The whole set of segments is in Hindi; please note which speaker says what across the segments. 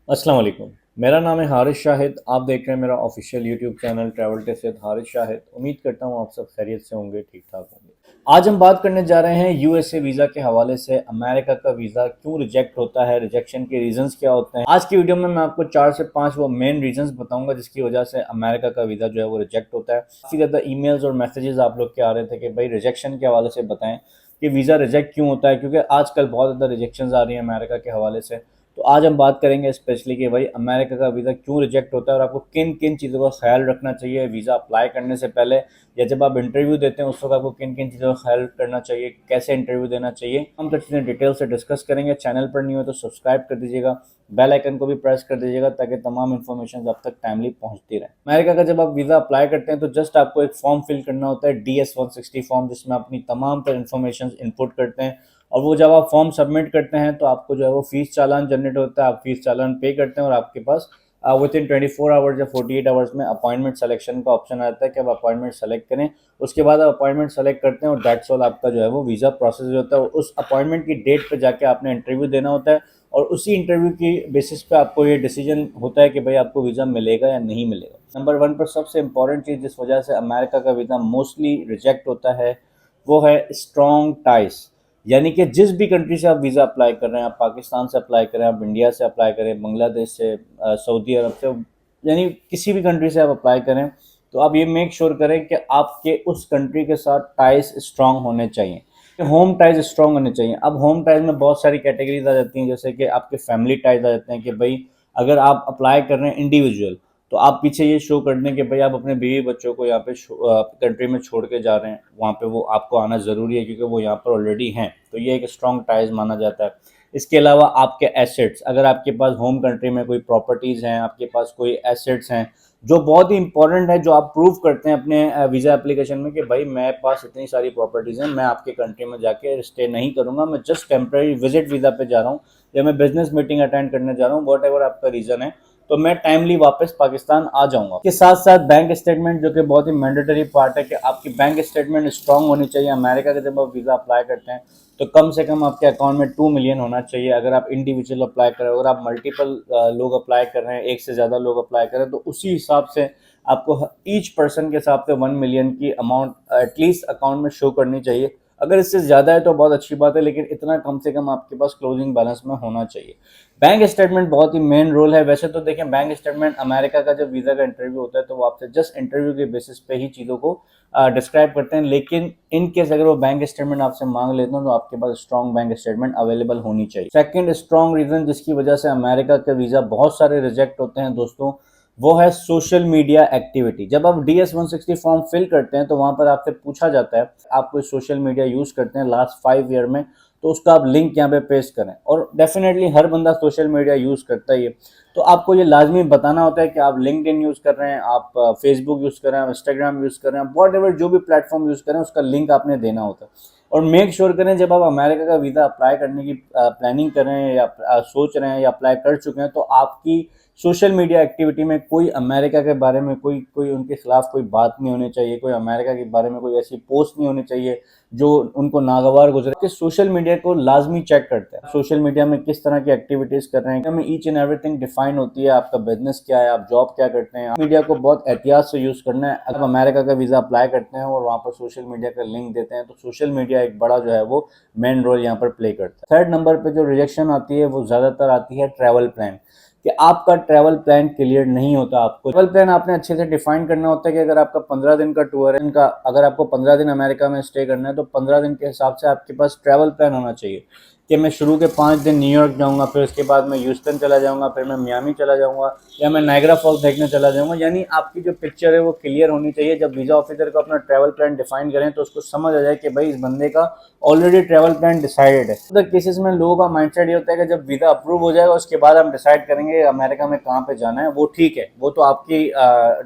Speaker 1: अस्सलाम वालेकुम। मेरा नाम है हारिस शाहिद। आप देख रहे हैं मेरा official YouTube channel travel test with Haris Shahid. उम्मीद करता हूँ आप सब खैरियत से होंगे, ठीक ठाक होंगे। आज हम बात करने जा रहे हैं यूएसए वीज़ा के हवाले से। अमेरिका का वीज़ा क्यों रिजेक्ट होता है, रिजेक्शन के रीजंस क्या होते हैं। आज की वीडियो में मैं आपको 4 से 5 वो मेन रीजंस बताऊंगा जिसकी वजह से अमेरिका का वीज़ा जो है वो रिजेक्ट होता है। काफ़ी ज़्यादा ईमेल्स और मैसेजेस आप लोग के आ रहे थे कि भाई रिजेक्शन के हवाले से बताएं कि वीज़ा रिजेक्ट क्यों होता है, क्योंकि आजकल बहुत ज़्यादा रिजेक्शन आ रही है अमेरिका के हवाले से। तो आज हम बात करेंगे स्पेशली कि भाई अमेरिका का वीज़ा क्यों रिजेक्ट होता है और आपको किन किन चीज़ों का ख्याल रखना चाहिए वीज़ा अप्लाई करने से पहले, या जब आप इंटरव्यू देते हैं उस वक्त आपको किन किन चीज़ों का ख्याल करना चाहिए, कैसे इंटरव्यू देना चाहिए। हम तो चीज़ें डिटेल से डिस्कस करेंगे। चैनल पर नहीं हो तो सब्सक्राइब कर दीजिएगा, बेल आइकन को भी प्रेस कर दीजिएगा ताकि तमाम इन्फॉर्मेशन आप तक टाइमली पहुंचती रहे। अमेरिका का जब आप वीज़ा अप्लाई करते हैं तो जस्ट आपको एक फॉर्म फिल करना होता है, DS-160 फॉर्म, जिसमें अपनी तमाम तर इन्फॉर्मेशन इनपुट करते हैं। और वो जब आप फॉर्म सबमिट करते हैं तो आपको जो है वो फीस चालान जनरेट होता है। आप फीस चालान पे करते हैं और आपके पास विद इन 24 आवर्स या 48 आवर्स में अपॉइंटमेंट सेलेक्शन का ऑप्शन आता है कि आप अपॉइंटमेंट सेलेक्ट करें। उसके बाद आप अपॉइंटमेंट सेलेक्ट करते हैं और दैट्स ऑल, आपका जो है वो वीज़ा प्रोसेस होता है। उस अपॉइंटमेंट की डेट पे जाके आपने इंटरव्यू देना होता है और उसी इंटरव्यू की बेसिस पे आपको ये डिसीजन होता है कि भाई आपको वीज़ा मिलेगा या नहीं मिलेगा। नंबर 1 पर सबसे इंपॉर्टेंट चीज़ जिस वजह से अमेरिका का वीज़ा मोस्टली रिजेक्ट होता है वो है स्ट्रॉन्ग टाइज। यानी कि जिस भी कंट्री से आप वीज़ा अप्लाई कर रहे हैं, आप पाकिस्तान से अप्लाई करें, आप इंडिया से अप्लाई करें, बांग्लादेश से, सऊदी अरब से, यानी किसी भी कंट्री से आप अप्लाई करें, तो आप ये मेक श्योर करें कि आपके उस कंट्री के साथ टाइज स्ट्रांग होने चाहिए, होम टाइज स्ट्रांग होने चाहिए। अब होम टाइज में बहुत सारी कैटेगरीज आ जाती हैं, जैसे कि आपके फैमिली टाइज आ जाते हैं कि भाई अगर आप अप्लाई कर रहे हैं इंडिविजुअल, तो आप पीछे ये शो कर दें कि भाई आप अपने बीवी बच्चों को यहाँ पे कंट्री में छोड़ के जा रहे हैं, वहाँ पे वो आपको आना ज़रूरी है क्योंकि वो यहाँ पर ऑलरेडी हैं, तो ये एक स्ट्रॉन्ग टाइज माना जाता है। इसके अलावा आपके एसेट्स, अगर आपके पास होम कंट्री में कोई प्रॉपर्टीज़ हैं, आपके पास कोई एसेट्स हैं जो बहुत ही इंपॉर्टेंट है, जो आप प्रूव करते हैं अपने वीज़ा एप्लीकेशन में कि भाई मेरे पास इतनी सारी प्रॉपर्टीज़ हैं, मैं आपके कंट्री में जाके स्टे नहीं करूँगा, मैं जस्ट टेम्प्रेरी विजिट वीज़ा पे जा रहा हूँ या मैं बिजनेस मीटिंग अटेंड करने जा रहा हूँ, वॉट एवर आपका रीज़न है, तो मैं टाइमली वापस पाकिस्तान आ जाऊंगा। इसके साथ साथ बैंक स्टेटमेंट, जो कि बहुत ही मैंडेटरी पार्ट है कि आपकी बैंक स्टेटमेंट स्ट्रांग होनी चाहिए। अमेरिका का जब आप वीज़ा अप्लाई करते हैं तो कम से कम आपके अकाउंट में 2 मिलियन होना चाहिए। अगर आप इंडिविजुअल अप्लाई कर रहे हो, अगर आप मल्टीपल लोग अप्लाई कर रहे हैं, एक से ज़्यादा लोग अप्लाई कर रहे हैं, तो उसी हिसाब से आपको ईच पर्सन के हिसाब से 1 मिलियन की अमाउंट एटलीस्ट अकाउंट में शो करनी चाहिए। अगर इससे ज़्यादा है तो बहुत अच्छी बात है, लेकिन इतना कम से कम आपके पास क्लोजिंग बैलेंस में होना चाहिए। बैंक स्टेटमेंट बहुत ही मेन रोल है। वैसे तो देखें, बैंक स्टेटमेंट अमेरिका का जब वीज़ा का इंटरव्यू होता है तो वो आपसे जस्ट इंटरव्यू के बेसिस पे ही चीज़ों को डिस्क्राइब करते हैं, लेकिन इन केस अगर वो बैंक स्टेटमेंट आपसे मांग लेते हैं तो आपके पास स्ट्रॉन्ग बैंक स्टेटमेंट अवेलेबल होनी चाहिए। सेकंड स्ट्रॉन्ग रीज़न जिसकी वजह से अमेरिका के वीज़ा बहुत सारे रिजेक्ट होते हैं दोस्तों, वो है सोशल मीडिया एक्टिविटी। जब आप DS-160 फॉर्म फिल करते हैं तो वहाँ पर आपसे पूछा जाता है आप कोई सोशल मीडिया यूज़ करते हैं लास्ट 5 ईयर में, तो उसका आप लिंक यहाँ पे पेस्ट करें। और डेफिनेटली हर बंदा सोशल मीडिया यूज़ करता ही है, तो आपको ये लाजमी बताना होता है कि आप लिंक्डइन यूज़ कर रहे हैं, आप फेसबुक यूज़ कर रहे हैं, आप इंस्टाग्राम यूज़ कर रहे हैं, वॉट एवर जो भी प्लेटफॉर्म यूज़ करें उसका लिंक आपने देना होता है। और मेक श्योर करें जब आप अमेरिका का वीज़ा अप्लाई करने की प्लानिंग कर रहे हैं या सोच रहे हैं या अप्लाई कर चुके हैं, तो आपकी सोशल मीडिया एक्टिविटी में कोई अमेरिका के बारे में कोई कोई उनके खिलाफ कोई बात नहीं होनी चाहिए, कोई अमेरिका के बारे में कोई ऐसी पोस्ट नहीं होनी चाहिए जो उनको नागवार गुजरे। कि सोशल मीडिया को लाजमी चेक करते हैं, सोशल मीडिया में किस तरह की एक्टिविटीज़ कर रहे हैं, हमें ईच एंड एवरीथिंग डिफाइन होती है, आपका बिजनेस क्या है, आप जॉब क्या करते हैं। मीडिया को बहुत एहतियात से यूज़ करना है। अगर अमेरिका का वीज़ा अप्लाई करते हैं और वहाँ पर सोशल मीडिया का लिंक देते हैं तो सोशल मीडिया एक बड़ा जो है वो मेन रोल यहाँ पर प्ले करता है। थर्ड नंबर पर जो रिजेक्शन आती है वो ज़्यादातर आती है ट्रैवल प्लान, कि आपका ट्रैवल प्लान क्लियर नहीं होता। आपको ट्रैवल प्लान आपने अच्छे से डिफाइन करना होता है कि अगर आपका 15 दिन का टूर है, इनका अगर आपको 15 दिन अमेरिका में स्टे करना है तो 15 दिन के हिसाब से आपके पास ट्रैवल प्लान होना चाहिए कि मैं शुरू के 5 दिन न्यूयॉर्क जाऊंगा, फिर उसके बाद मैं ह्यूस्टन चला जाऊंगा, फिर मैं मियामी चला जाऊंगा, या मैं नायग्रा फॉल्स देखने चला जाऊंगा। यानी आपकी जो पिक्चर है वो क्लियर होनी चाहिए। जब वीज़ा ऑफिसर को अपना ट्रैवल प्लान डिफाइन करें तो उसको समझ आ जाए कि भाई इस बंदे का ऑलरेडी ट्रैवल प्लान डिसाइडेड है। तो केसेस में लोगों का माइंडसेट ये होता है कि जब वीज़ा अप्रूव हो जाएगा उसके बाद हम डिसाइड करेंगे अमेरिका में कहाँ पे जाना है। वो ठीक है, वो तो आपकी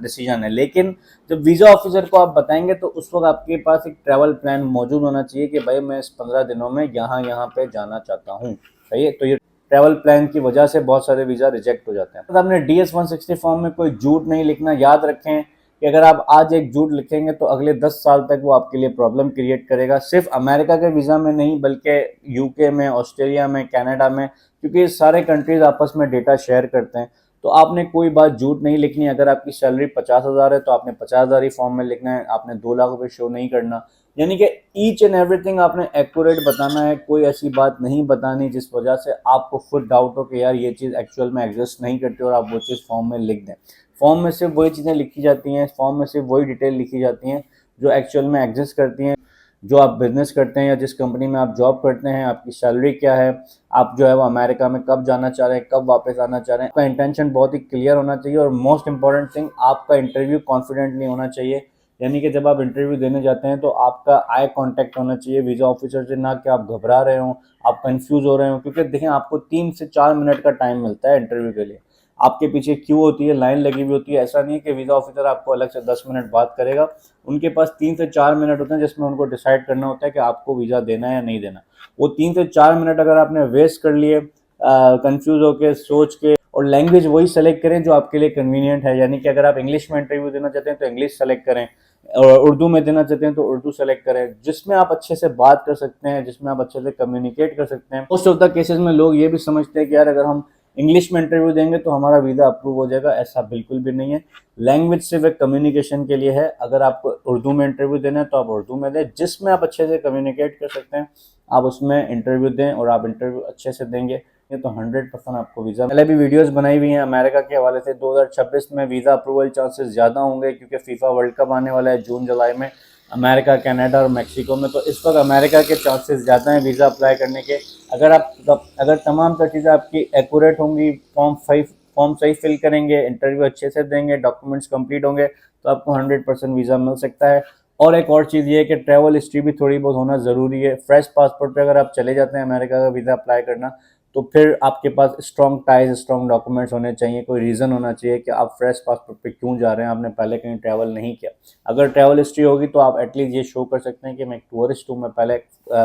Speaker 1: डिसीजन है, लेकिन जब वीज़ा ऑफिसर को आप बताएंगे तो उस वक्त आपके पास एक ट्रैवल प्लान मौजूद होना चाहिए कि भाई मैं इस 15 दिनों में यहाँ यहाँ पे जाना चाहता हूँ। सही है, तो ये ट्रैवल प्लान की वजह से बहुत सारे वीज़ा रिजेक्ट हो जाते हैं। तो आपने DS-160 फॉर्म में कोई झूठ नहीं लिखना। याद रखें कि अगर आप आज एक झूठ लिखेंगे तो अगले 10 साल तक वो आपके लिए प्रॉब्लम क्रिएट करेगा। सिर्फ अमेरिका के वीज़ा में नहीं बल्कि UK में, ऑस्ट्रेलिया में, कनाडा में, क्योंकि सारे कंट्रीज आपस में डेटा शेयर करते हैं। तो आपने कोई बात झूठ नहीं लिखनी। अगर आपकी सैलरी 50,000 है तो आपने 50,000 ही फॉर्म में लिखना है, आपने 2 लाख रुपए शो नहीं करना। यानी कि ईच एंड एवरीथिंग आपने एक्यूरेट बताना है, कोई ऐसी बात नहीं बतानी जिस वजह से आपको खुद डाउट हो कि यार ये चीज़ एक्चुअल में एग्जिस्ट नहीं करती और आप वो चीज़ फॉर्म में लिख दें। फॉर्म में सिर्फ वही चीज़ें लिखी जाती हैं, फॉर्म में सिर्फ वही डिटेल लिखी जाती हैं जो एक्चुअल में एग्जिस्ट करती हैं। जो आप बिजनेस करते हैं या जिस कंपनी में आप जॉब करते हैं, आपकी सैलरी क्या है, आप जो है वो अमेरिका में कब जाना चाह रहे हैं, कब वापस आना चाह रहे हैं, आपका इंटेंशन बहुत ही क्लियर होना चाहिए। और मोस्ट इंपॉर्टेंट थिंग, आपका इंटरव्यू कॉन्फिडेंटली होना चाहिए। यानी कि जब आप इंटरव्यू देने जाते हैं तो आपका आई कांटेक्ट होना चाहिए वीज़ा ऑफिसर से, ना कि आप घबरा रहे हो, आप कंफ्यूज हो रहे हो। क्योंकि देखें, आपको 3 से 4 मिनट का टाइम मिलता है इंटरव्यू के लिए। आपके पीछे क्यू होती है, लाइन लगी हुई होती है। ऐसा नहीं है कि वीज़ा ऑफिसर आपको अलग से 10 मिनट बात करेगा। उनके पास 3 से 4 मिनट होते हैं जिसमें उनको डिसाइड करना होता है कि आपको वीज़ा देना है या नहीं देना। वो 3 से 4 मिनट अगर आपने वेस्ट कर लिए कंफ्यूज होकर, सोच के, और लैंग्वेज वही सेलेक्ट करें जो आपके लिए कन्वीनियंट है। यानी कि अगर आप इंग्लिश में इंटरव्यू देना चाहते हैं तो इंग्लिश सेलेक्ट करें, और उर्दू में देना चाहते हैं तो उर्दू सेलेक्ट करें, जिसमें आप अच्छे से बात कर सकते हैं, जिसमें आप अच्छे से कम्युनिकेट कर सकते हैं। मोस्ट ऑफ द केसेस में लोग ये भी समझते हैं कि यार अगर हम इंग्लिश में इंटरव्यू देंगे तो हमारा वीज़ा अप्रूव हो जाएगा। ऐसा बिल्कुल भी नहीं है। लैंग्वेज सिर्फ एक कम्युनिकेशन के लिए है। अगर आपको उर्दू में इंटरव्यू देना है तो आप उर्दू में दें, जिसमें आप अच्छे से कम्युनिकेट कर सकते हैं आप उसमें इंटरव्यू दें, और आप इंटरव्यू अच्छे से देंगे तो 100% आपको वीज़ा। पहले भी वीडियोस बनाई हुई हैं अमेरिका के हवाले से। 2026 में वीज़ा अप्रूवल चांसेस ज़्यादा होंगे क्योंकि फीफा वर्ल्ड कप आने वाला है जून जुलाई में, अमेरिका, कनाडा और मैक्सिको में। तो इस वक्त अमेरिका के चांसेस ज़्यादा हैं वीज़ा अप्लाई करने के। अगर तमाम तर चीज़ें आपकी एक्यूरेट होंगी, फॉर्म सही फिल करेंगे, इंटरव्यू अच्छे से देंगे, डॉक्यूमेंट्स कंप्लीट होंगे, तो आपको 100% वीज़ा मिल सकता है। और एक और चीज़ ये है कि ट्रैवल हिस्ट्री भी थोड़ी बहुत होना ज़रूरी है। फ्रेश पासपोर्ट पे अगर आप चले जाते हैं अमेरिका का वीज़ा अप्लाई करना, तो फिर आपके पास स्ट्रॉन्ग टाइज, स्ट्रॉन्ग डॉक्यूमेंट्स होने चाहिए। कोई रीज़न होना चाहिए कि आप फ्रेश पासपोर्ट पे क्यों जा रहे हैं, आपने पहले कहीं ट्रैवल नहीं किया। अगर ट्रैवल हिस्ट्री होगी तो आप एटलीस्ट ये शो कर सकते हैं कि मैं एक टूरिस्ट हूँ, मैं पहले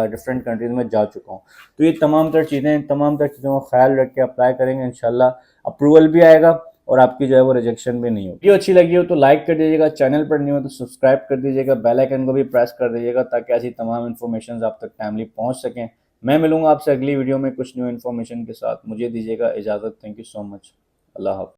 Speaker 1: डिफरेंट कंट्रीज़ में जा चुका हूँ। तो ये तमाम तर चीज़ों का ख्याल रख के अप्लाई करेंगे, इंशाल्लाह अप्रूवल भी आएगा और आपकी जो है वो रिजेक्शन भी नहीं होगी। वीडियो अच्छी लगी हो तो लाइक कर दीजिएगा, चैनल पर नहीं हो तो सब्सक्राइब कर दीजिएगा, बेल आइकन को भी प्रेस कर दीजिएगा ताकि ऐसी तमाम इन्फॉर्मेशन आप तक टाइमली पहुंच सकें। मैं मिलूंगा आपसे अगली वीडियो में कुछ न्यू इन्फॉर्मेशन के साथ। मुझे दीजिएगा इजाज़त। Thank you so much. अल्लाह हाफ़िज़।